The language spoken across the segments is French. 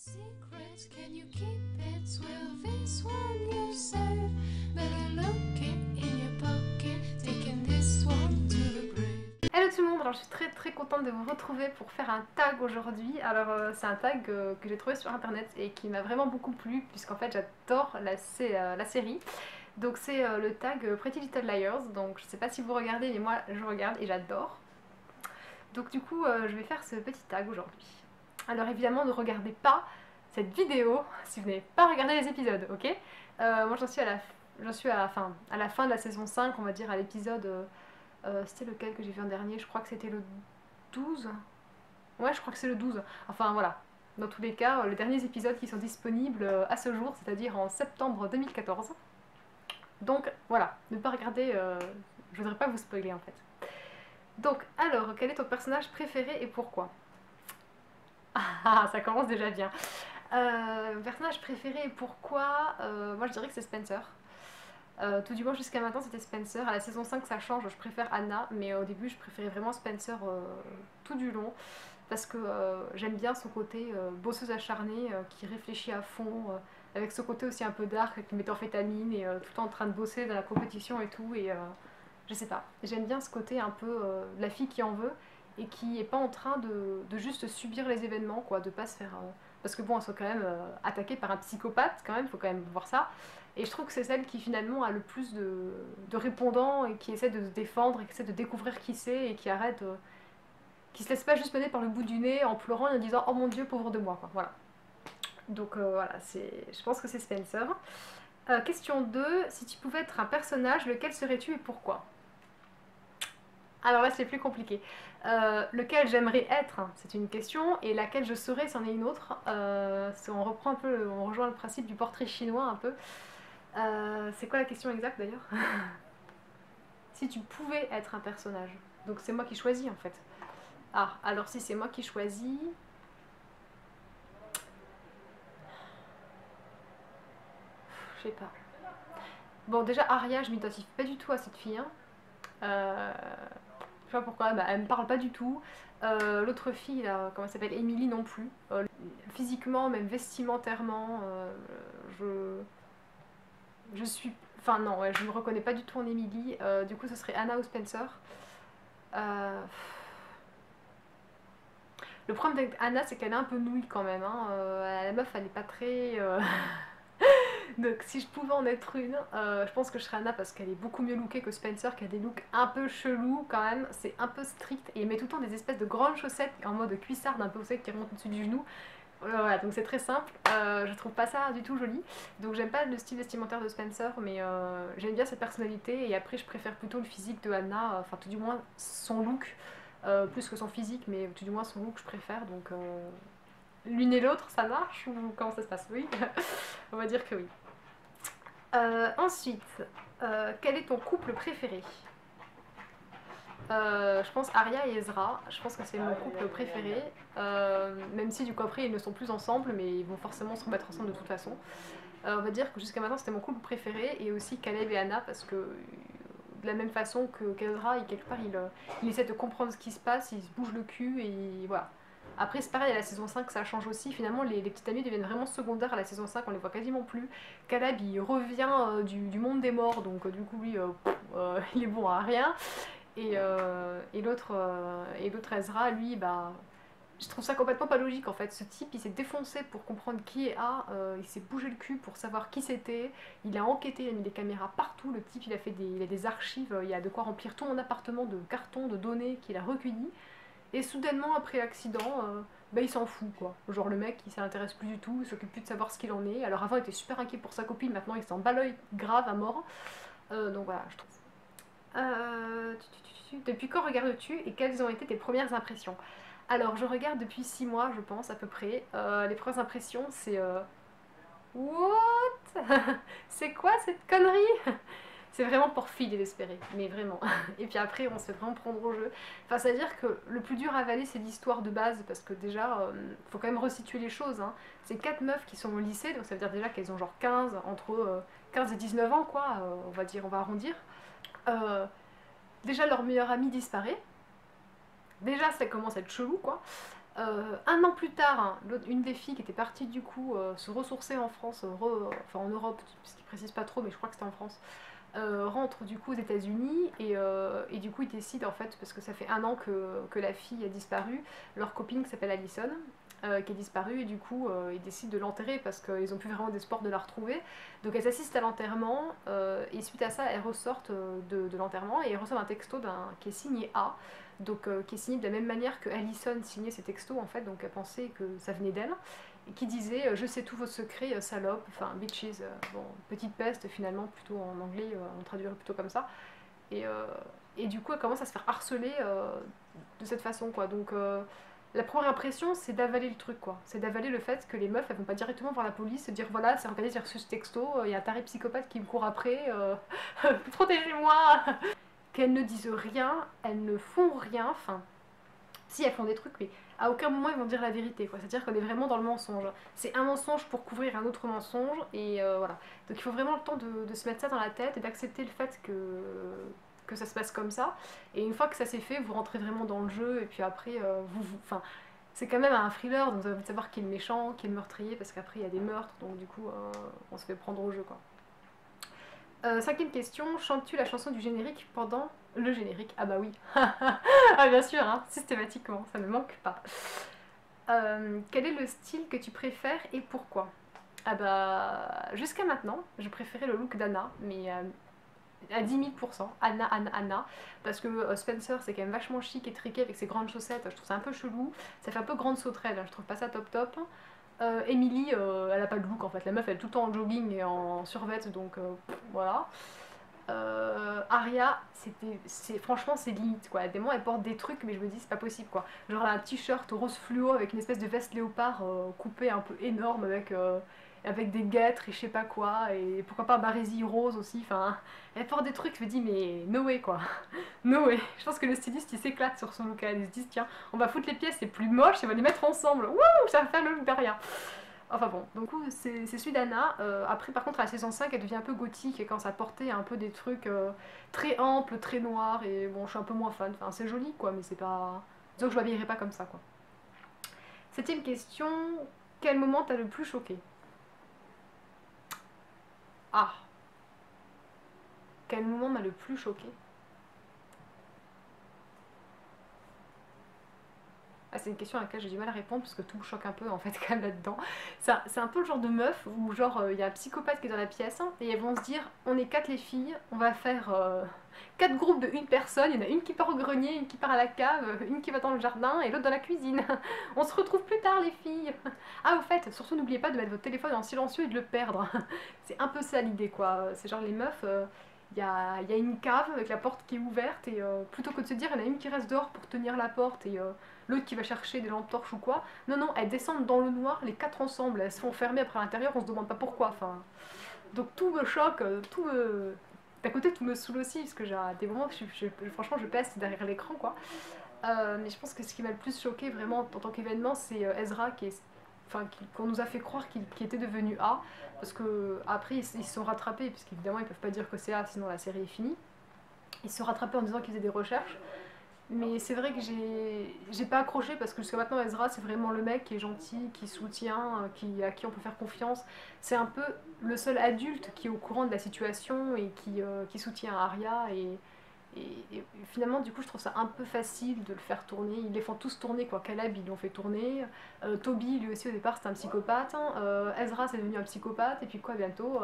Secrets, can you keep it? Will this one you save? Better look it in your pocket, taking this one to the grave. Hello tout le monde, alors je suis très contente de vous retrouver pour faire un tag aujourd'hui. Alors c'est un tag que j'ai trouvé sur internet et qui m'a vraiment beaucoup plu puisqu'en fait j'adore la série. Donc c'est le tag Pretty Little Liars, donc je sais pas si vous regardez mais moi je regarde et j'adore. Donc du coup je vais faire ce petit tag aujourd'hui. Alors évidemment ne regardez pas cette vidéo si vous n'avez pas regardé les épisodes, ok. Moi j'en suis à la fin de la saison 5, on va dire à l'épisode... c'était lequel que j'ai vu en dernier? Je crois que c'était le 12. Ouais, je crois que c'est le 12. Enfin voilà. Dans tous les cas, les derniers épisodes qui sont disponibles à ce jour, c'est-à-dire en septembre 2014. Donc voilà, ne pas regarder, je voudrais pas vous spoiler en fait. Donc alors, quel est ton personnage préféré et pourquoi? Ah, ça commence déjà bien. Personnage préféré et pourquoi? Moi je dirais que c'est Spencer. Tout du moins jusqu'à maintenant c'était Spencer. À la saison 5 ça change, je préfère Anna, mais au début je préférais vraiment Spencer tout du long parce que j'aime bien son côté bosseuse acharnée qui réfléchit à fond, avec ce côté aussi un peu dark avec les méthamphétamines et tout le temps en train de bosser dans la compétition et tout, et je sais pas, j'aime bien ce côté un peu la fille qui en veut et qui est pas en train de juste subir les événements, quoi, de pas se faire... parce que bon, elles sont quand même attaquées par un psychopathe quand même, faut quand même voir ça. Et je trouve que c'est celle qui finalement a le plus de répondants et qui essaie de se défendre et qui essaie de découvrir qui c'est et qui arrête, qui se laisse pas juste mener par le bout du nez en pleurant et en disant oh mon dieu pauvre de moi, quoi. Voilà. Donc voilà, je pense que c'est Spencer. Question 2, si tu pouvais être un personnage, lequel serais-tu et pourquoi? Alors là c'est plus compliqué. Lequel j'aimerais être, c'est une question, et laquelle je serais, c'en est une autre. On reprend un peu, on rejoint le principe du portrait chinois un peu. C'est quoi la question exacte d'ailleurs? Si tu pouvais être un personnage. Donc c'est moi qui choisis en fait. Ah, alors si c'est moi qui choisis... Je sais pas. Bon déjà Arya, je m'identifie pas du tout à cette fille. Hein. Je sais pas pourquoi, bah, elle me parle pas du tout. L'autre fille, là, comment elle s'appelle, Emily non plus. Physiquement, même vestimentairement, je suis... Enfin non, ouais, je me reconnais pas du tout en Emily. Du coup, ce serait Anna ou Spencer. Le problème avec Anna, c'est qu'elle est un peu nouille quand même. Hein. La meuf, elle est pas très... Donc si je pouvais en être une, je pense que je serais Anna parce qu'elle est beaucoup mieux lookée que Spencer, qui a des looks un peu chelous quand même. C'est un peu strict et elle met tout le temps des espèces de grandes chaussettes en mode cuissarde un peu, vous savez, qui remontent au-dessus du genou. Voilà, donc c'est très simple. Je trouve pas ça du tout joli. Donc j'aime pas le style vestimentaire de Spencer, mais j'aime bien sa personnalité. Et après, je préfère plutôt le physique de Anna, enfin tout du moins son look, plus que son physique, mais tout du moins son look je préfère. Donc l'une et l'autre, ça marche ou comment ça se passe? Oui, on va dire que oui. Ensuite, quel est ton couple préféré? Je pense Arya et Ezra, je pense que c'est mon couple préféré, même si du coup après ils ne sont plus ensemble, mais ils vont forcément se remettre ensemble de toute façon. On va dire que jusqu'à maintenant c'était mon couple préféré, et aussi Caleb et Anna, parce que de la même façon qu'Ezra, quelque part il essaie de comprendre ce qui se passe, il se bouge le cul, et voilà. Après c'est pareil, à la saison 5 ça change aussi, finalement les petites amies deviennent vraiment secondaires à la saison 5, on les voit quasiment plus. Caleb il revient du monde des morts, donc du coup lui il est bon à rien. Et l'autre Ezra, lui, bah, je trouve ça complètement pas logique en fait. Ce type, il s'est défoncé pour comprendre qui est A, il s'est bougé le cul pour savoir qui c'était, il a enquêté, il a mis des caméras partout, le type il a des archives, il y a de quoi remplir tout mon appartement de cartons, de données qu'il a recueillis. Et soudainement, après l'accident, bah, il s'en fout quoi. Genre le mec, il s'intéresse plus du tout, il s'occupe plus de savoir ce qu'il en est. Alors avant, il était super inquiet pour sa copine, maintenant il s'en bat l'œil grave à mort. Donc voilà, je trouve. Depuis quand regardes-tu et quelles ont été tes premières impressions? Alors, je regarde depuis 6 mois, je pense, à peu près. Les premières impressions, c'est... What? C'est quoi cette connerie? C'est vraiment pour filles désespérées, mais vraiment. Et puis après, on se fait vraiment prendre au jeu. Enfin, c'est-à-dire que le plus dur à avaler, c'est l'histoire de base, parce que déjà, faut quand même resituer les choses. Hein. C'est 4 meufs qui sont au lycée, donc ça veut dire déjà qu'elles ont genre 15, entre 15 et 19 ans, quoi, on va dire, on va arrondir. Déjà, leur meilleure amie disparaît. Déjà, ça commence à être chelou, quoi. Un an plus tard, hein, une des filles qui était partie du coup se ressourcer en France, enfin en Europe, puisqu'ils précisent pas trop, mais je crois que c'était en France, rentre du coup aux États-Unis et du coup ils décident en fait, parce que ça fait un an que la fille a disparu, leur copine qui s'appelle Allison, qui est disparue et du coup ils décident de l'enterrer parce qu'ils ont plus vraiment d'espoir de la retrouver. Donc elles assistent à l'enterrement et suite à ça elles ressortent de l'enterrement et elles reçoivent un texto qui est signé A. Donc, qui est signé de la même manière que Allison signait ses textos en fait, donc elle pensait que ça venait d'elle, et qui disait je sais tous vos secrets, salope, enfin bitches, bon, petite peste finalement, plutôt en anglais, on traduirait plutôt comme ça. Et, euh, et du coup, elle commence à se faire harceler de cette façon, quoi. Donc, la première impression, c'est d'avaler le truc, quoi. C'est d'avaler le fait que les meufs, elles vont pas directement voir la police et dire voilà, c'est regardez, j'ai reçu ce texto, il y a un taré psychopathe qui me court après, protégez-moi. Qu'elles ne disent rien, elles ne font rien, enfin, si elles font des trucs, mais à aucun moment ils vont dire la vérité, quoi. C'est-à-dire qu'on est vraiment dans le mensonge. C'est un mensonge pour couvrir un autre mensonge, et voilà. Donc il faut vraiment le temps de se mettre ça dans la tête et d'accepter le fait que ça se passe comme ça. Et une fois que ça s'est fait, vous rentrez vraiment dans le jeu, et puis après, enfin, c'est quand même un thriller, donc vous avez envie de savoir qui est le méchant, qui est le meurtrier, parce qu'après il y a des meurtres, donc du coup, on se fait prendre au jeu, quoi. Cinquième question, chantes-tu la chanson du générique pendant le générique? Ah bah oui. Ah bien sûr, hein, systématiquement, ça ne manque pas. Quel est le style que tu préfères et pourquoi? Ah bah jusqu'à maintenant, je préférais le look d'Anna, mais à 10 000%. Anna, Anna, Anna. Parce que Spencer, c'est quand même vachement chic et triqué avec ses grandes chaussettes. Je trouve ça un peu chelou. Ça fait un peu grande sauterelle, hein, je trouve pas ça top top. Emily, elle a pas de look en fait. La meuf, elle est tout le temps en jogging et en survêt, donc voilà. Aria, franchement, c'est limite quoi. Des moments, elle porte des trucs, mais je me dis, c'est pas possible quoi. Genre, elle a un t-shirt rose fluo avec une espèce de veste léopard coupée un peu énorme avec des guêtres et je sais pas quoi. Et pourquoi pas un barésie rose aussi. Enfin, elle porte des trucs, je me dis, mais no way quoi. No way. Je pense que le styliste il s'éclate sur son look. Il se dit, tiens, on va foutre les pièces les plus moches et on va les mettre ensemble. Wouh, ça va faire le look derrière. Enfin bon, donc c'est celui d'Anna. Après, par contre, à la saison 5, elle devient un peu gothique et quand ça portait un peu des trucs très amples, très noirs. Et bon, je suis un peu moins fan. Enfin, c'est joli quoi, mais c'est pas. Disons que je m'habillerai pas comme ça quoi. Septième question, quel moment t'as le plus choqué? Ah, quel moment m'a le plus choqué? Ah, c'est une question à laquelle j'ai du mal à répondre parce que tout me choque un peu en fait quand même là-dedans. C'est un peu le genre de meuf où genre il y a un psychopathe qui est dans la pièce et elles vont se dire on est quatre les filles, on va faire quatre groupes de une personne, il y en a une qui part au grenier, une qui part à la cave, une qui va dans le jardin et l'autre dans la cuisine. On se retrouve plus tard les filles. Ah au fait, surtout n'oubliez pas de mettre votre téléphone en silencieux et de le perdre. C'est un peu ça l'idée quoi. C'est genre les meufs... il y a une cave avec la porte qui est ouverte et plutôt que de se dire il y en a une qui reste dehors pour tenir la porte et l'autre qui va chercher des lampes torches ou quoi, non non, elles descendent dans le noir les quatre ensemble, elles se font fermer après à l'intérieur, on se demande pas pourquoi, enfin... Donc tout me choque, tout me... D'un côté tout me saoule aussi parce que j'ai des moments où franchement je peste derrière l'écran quoi. Mais je pense que ce qui m'a le plus choqué vraiment en tant qu'événement c'est Ezra qu'on nous a fait croire qu'il était devenu A, parce que après ils se sont rattrapés, puisqu'évidemment ils peuvent pas dire que c'est A sinon la série est finie. Ils se sont rattrapés en disant qu'ils faisaient des recherches, mais c'est vrai que j'ai pas accroché parce que jusqu'à maintenant Ezra c'est vraiment le mec qui est gentil, qui soutient, à qui on peut faire confiance. C'est un peu le seul adulte qui est au courant de la situation et qui soutient Arya et finalement, du coup, je trouve ça un peu facile de le faire tourner. Ils les font tous tourner, quoi. Caleb, ils l'ont fait tourner. Toby, lui aussi, au départ, c'était un psychopathe. Ezra, c'est devenu un psychopathe. Et puis quoi, bientôt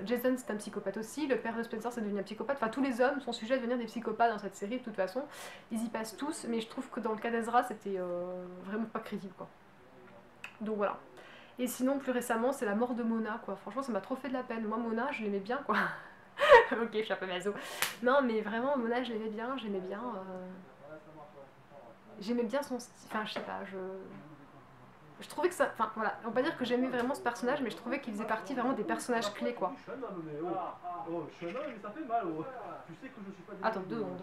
Jason, c'est un psychopathe aussi. Le père de Spencer, c'est devenu un psychopathe. Enfin, tous les hommes sont sujets à devenir des psychopathes dans cette série, de toute façon. Ils y passent tous. Mais je trouve que dans le cas d'Ezra, c'était vraiment pas crédible, quoi. Donc voilà. Et sinon, plus récemment, c'est la mort de Mona, quoi. Franchement, ça m'a trop fait de la peine. Moi, Mona, je l'aimais bien, quoi. Ok, je suis un peu maso. Non, mais vraiment, Mona, je l'aimais bien, j'aimais bien. J'aimais bien son style. Enfin, je sais pas, je trouvais que ça. Enfin, voilà, on va pas dire que j'aimais vraiment ce personnage, mais je trouvais qu'il faisait partie vraiment des personnages clés, quoi. Attends, 2 secondes.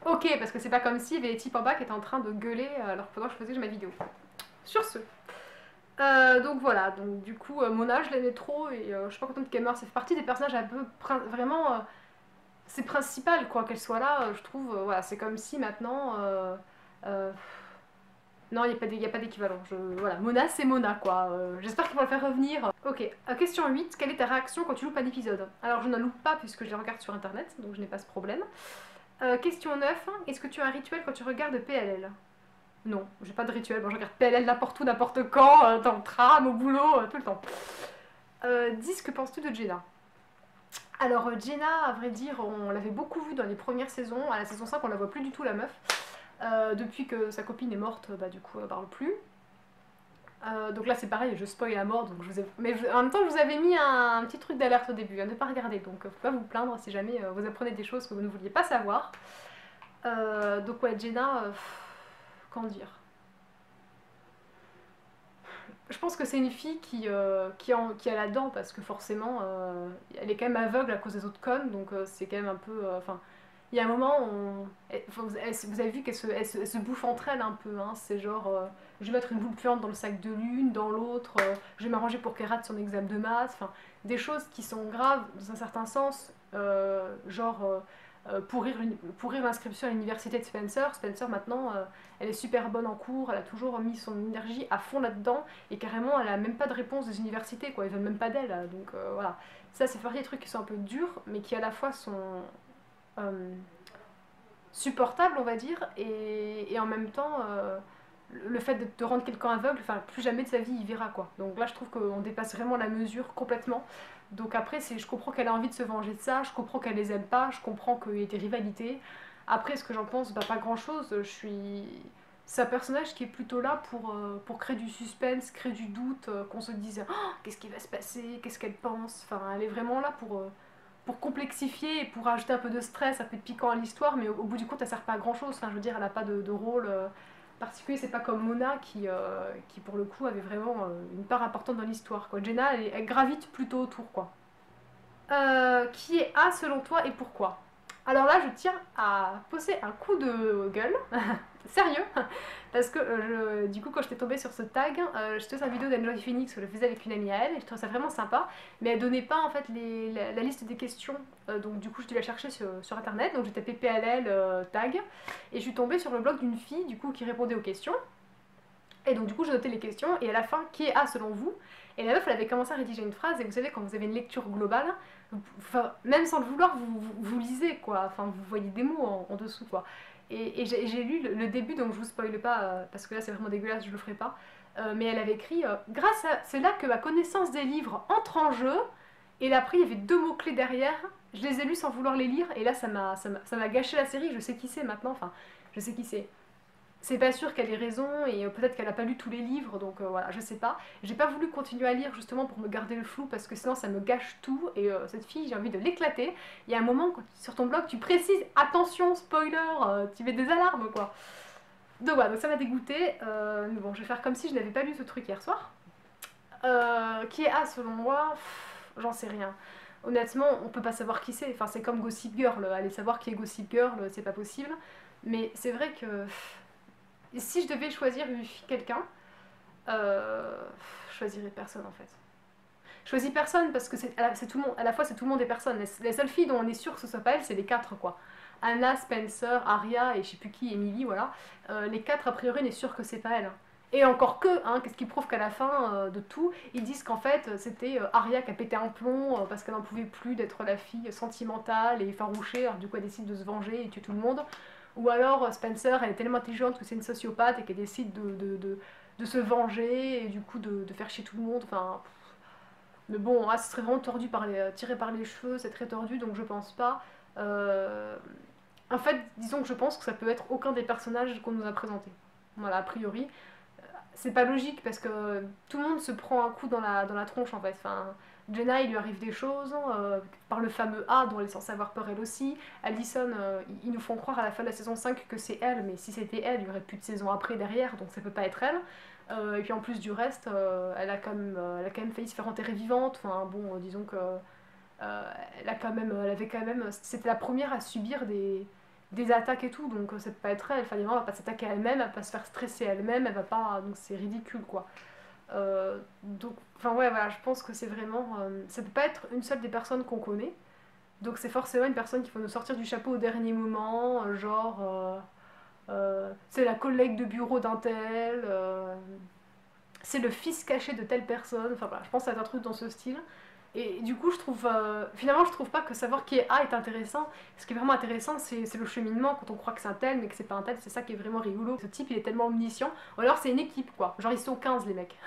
Ok, parce que c'est pas comme s'il y avait les types en bas qui étaient en train de gueuler alors pendant que je faisais ma vidéo. Sur ce, Donc voilà, donc du coup, Mona, je l'aimais trop et je suis pas contente qu'elle meure. Ça fait partie des personnages un peu vraiment. C'est principal quoi qu'elle soit là, je trouve. Voilà, c'est comme si maintenant. Euh, non, il n'y a pas d'équivalent. Voilà, Mona, c'est Mona quoi. J'espère qu'ils vont le faire revenir. Ok, question 8. Quelle est ta réaction quand tu loupes un épisode? Alors je ne loupe pas puisque je les regarde sur internet, donc je n'ai pas ce problème. Question 9. Est-ce que tu as un rituel quand tu regardes PLL? Non, j'ai pas de rituel. Moi, je regarde PLL n'importe où, n'importe quand, dans le tram, au boulot, tout le temps. 10. Que penses-tu de Jenna? Alors, Jenna, à vrai dire, on l'avait beaucoup vue dans les premières saisons. À la saison 5, on la voit plus du tout, la meuf. Depuis que sa copine est morte, bah, du coup, elle parle plus. Donc là, c'est pareil, je spoil à mort. Donc mais en même temps, je vous avais mis un petit truc d'alerte au début, à ne pas regarder. Donc, faut pas vous plaindre si jamais vous apprenez des choses que vous ne vouliez pas savoir. Donc, ouais, Jenna, qu'en dire? Je pense que c'est une fille qui a la dent parce que forcément elle est quand même aveugle à cause des autres connes, donc c'est quand même un peu. Enfin, il y a un moment où vous avez vu qu'elle se bouffe entre elles un peu, hein, c'est genre je vais mettre une boule puante dans le sac de l'une, dans l'autre, je vais m'arranger pour qu'elle rate son examen de maths, enfin des choses qui sont graves dans un certain sens, genre pourrir l'inscription à l'université de Spencer. Spencer maintenant elle est super bonne en cours, elle a toujours mis son énergie à fond là-dedans et carrément elle a même pas de réponse des universités quoi, ils veulent même pas d'elle donc voilà. Ça c'est partie des trucs qui sont un peu durs mais qui à la fois sont euh, supportables on va dire et en même temps le fait de te rendre quelqu'un aveugle, enfin plus jamais de sa vie il verra quoi. Donc là je trouve qu'on dépasse vraiment la mesure complètement. Donc après je comprends qu'elle a envie de se venger de ça, je comprends qu'elle les aime pas, je comprends qu'il y ait des rivalités. Après ce que j'en pense, bah pas grand chose, je suis... C'est un personnage qui est plutôt là pour créer du suspense, créer du doute, qu'on se dise oh, qu'est-ce qui va se passer, qu'est-ce qu'elle pense. Enfin, elle est vraiment là pour complexifier et pour ajouter un peu de stress, un peu de piquant à l'histoire, mais au bout du compte, elle sert pas à grand chose. Enfin, je veux dire, elle n'a pas de rôle particulier. C'est pas comme Mona qui, pour le coup, avait vraiment une part importante dans l'histoire. Jenna, elle gravite plutôt autour. Quoi. Qui est A selon toi et pourquoi? Alors là, je tiens à poser un coup de gueule, sérieux, parce que du coup, quand j'étais tombée sur ce tag, je faisais une vidéo d'Enjoy Phoenix, je le faisais avec une amie à elle, et je trouvais ça vraiment sympa, mais elle donnait pas en fait la liste des questions, donc du coup, je dû la chercher sur internet, donc j'ai tapé PLL tag, et je suis tombée sur le blog d'une fille du coup qui répondait aux questions, et donc du coup, j'ai noté les questions, et à la fin, qui est A selon vous? Et la meuf, elle avait commencé à rédiger une phrase, et vous savez, quand vous avez une lecture globale, enfin, même sans le vouloir, vous lisez, quoi. Enfin, vous voyez des mots en dessous, quoi. Et j'ai lu le début, donc je vous spoile pas, parce que là, c'est vraiment dégueulasse, je le ferai pas. Mais elle avait écrit grâce à... C'est là que ma connaissance des livres entre en jeu. Et là, après, il y avait deux mots-clés derrière. Je les ai lus sans vouloir les lire, et là, ça m'a gâché la série. Je sais qui c'est maintenant, enfin, je sais qui c'est. C'est pas sûr qu'elle ait raison et peut-être qu'elle a pas lu tous les livres donc voilà je sais pas. J'ai pas voulu continuer à lire justement pour me garder le flou parce que sinon ça me gâche tout et cette fille j'ai envie de l'éclater. Il y a un moment quand, sur ton blog tu précises attention spoiler, tu mets des alarmes quoi. Donc voilà donc ça m'a dégoûté. Mais bon je vais faire comme si je n'avais pas lu ce truc hier soir. Qui est A selon moi j'en sais rien. Honnêtement on peut pas savoir qui c'est. Enfin c'est comme Gossip Girl. Aller savoir qui est Gossip Girl c'est pas possible. Mais c'est vrai que si je devais choisir quelqu'un, euh, je choisirais personne en fait. Je choisis personne parce que c'est tout le monde, à la fois c'est tout le monde et personne. Les seules filles dont on est sûr que ce soit pas elle, c'est les quatre quoi. Anna, Spencer, Arya et je sais plus qui, Emily, voilà. Les quatre a priori on est sûr que c'est pas elle. Et encore que, hein, qu'est-ce qui prouve qu'à la fin de tout, ils disent qu'en fait c'était Arya qui a pété un plomb parce qu'elle n'en pouvait plus d'être la fille sentimentale et effarouchée, alors du coup elle décide de se venger et tuer tout le monde. Ou alors Spencer, elle est tellement intelligente que c'est une sociopathe et qu'elle décide de se venger et du coup de faire chier tout le monde. Enfin, mais bon, ce serait vraiment tordu tiré par les cheveux, c'est très tordu, donc je pense pas. Euh, En fait, disons que je pense que ça peut être aucun des personnages qu'on nous a présentés. Voilà, a priori. C'est pas logique parce que tout le monde se prend un coup dans la tronche en fait. Enfin, Jenna, il lui arrive des choses, par le fameux A dont elle est censée avoir peur elle aussi. Allison, ils nous font croire à la fin de la saison 5 que c'est elle, mais si c'était elle, il y aurait plus de saison après derrière, donc ça peut pas être elle. Et puis en plus du reste, elle a quand même failli se faire enterrer vivante. Enfin bon, disons que elle avait quand même, c'était la première à subir des attaques et tout, donc ça peut pas être elle. Enfin, elle va pas s'attaquer à elle-même, elle va pas se faire stresser elle-même, elle va pas, donc c'est ridicule quoi. Donc, enfin ouais, voilà, je pense que c'est vraiment... ça peut pas être une seule des personnes qu'on connaît. Donc c'est forcément une personne qui va nous sortir du chapeau au dernier moment, genre... c'est la collègue de bureau d'un tel, c'est le fils caché de telle personne, enfin voilà, je pense que ça va être un truc dans ce style. Et du coup, je trouve, finalement, je trouve pas que savoir qui est A est intéressant. Ce qui est vraiment intéressant, c'est le cheminement, quand on croit que c'est un tel, mais que c'est pas un tel, c'est ça qui est vraiment rigolo. Ce type, il est tellement omniscient. Ou alors, c'est une équipe, quoi. Genre, ils sont 15, les mecs.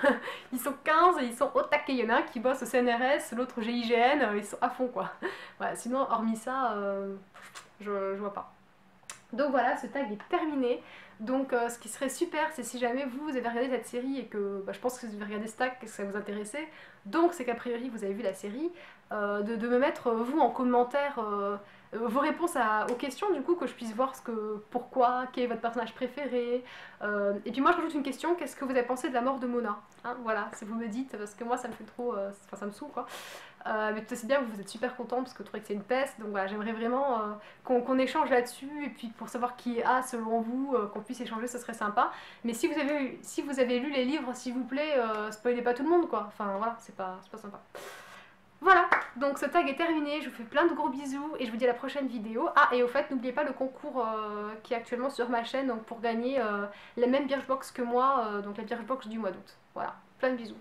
Ils sont 15 et ils sont au taquet. Il y en a un qui bosse au CNRS, l'autre au GIGN, ils sont à fond, quoi. Voilà, sinon, hormis ça, je vois pas. Donc voilà, ce tag est terminé. Donc ce qui serait super, c'est si jamais vous avez regardé cette série et que je pense que vous avez regardé ce tag, que ça vous intéressait, donc c'est qu'a priori vous avez vu la série, de me mettre vous en commentaire vos réponses aux questions, du coup, que je puisse voir pourquoi, quel est votre personnage préféré. Et puis moi je rajoute une question, qu'est-ce que vous avez pensé de la mort de Mona, hein, voilà, si vous me dites, parce que moi ça me fait trop, enfin ça me saoule quoi. Mais tout aussi bien, vous êtes super content parce que vous trouvez que c'est une peste, donc voilà, j'aimerais vraiment qu'on échange là-dessus, et puis pour savoir qui est A selon vous, qu'on puisse échanger, ce serait sympa. Mais si vous avez lu les livres, s'il vous plaît, spoilez pas tout le monde, quoi. Enfin voilà, c'est pas sympa. Voilà, donc ce tag est terminé, je vous fais plein de gros bisous, et je vous dis à la prochaine vidéo. Ah, et au fait, n'oubliez pas le concours qui est actuellement sur ma chaîne, donc pour gagner la même Birchbox que moi, donc la Birchbox du mois d'août. Voilà, plein de bisous.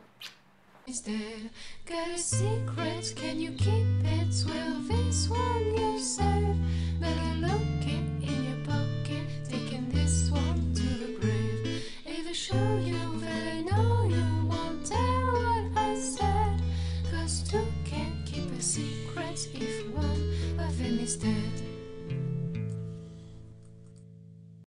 Is dead. Got a secret, can you keep it? Well, this one you serve. Better look it in your pocket, taking this one to the grave. If I show you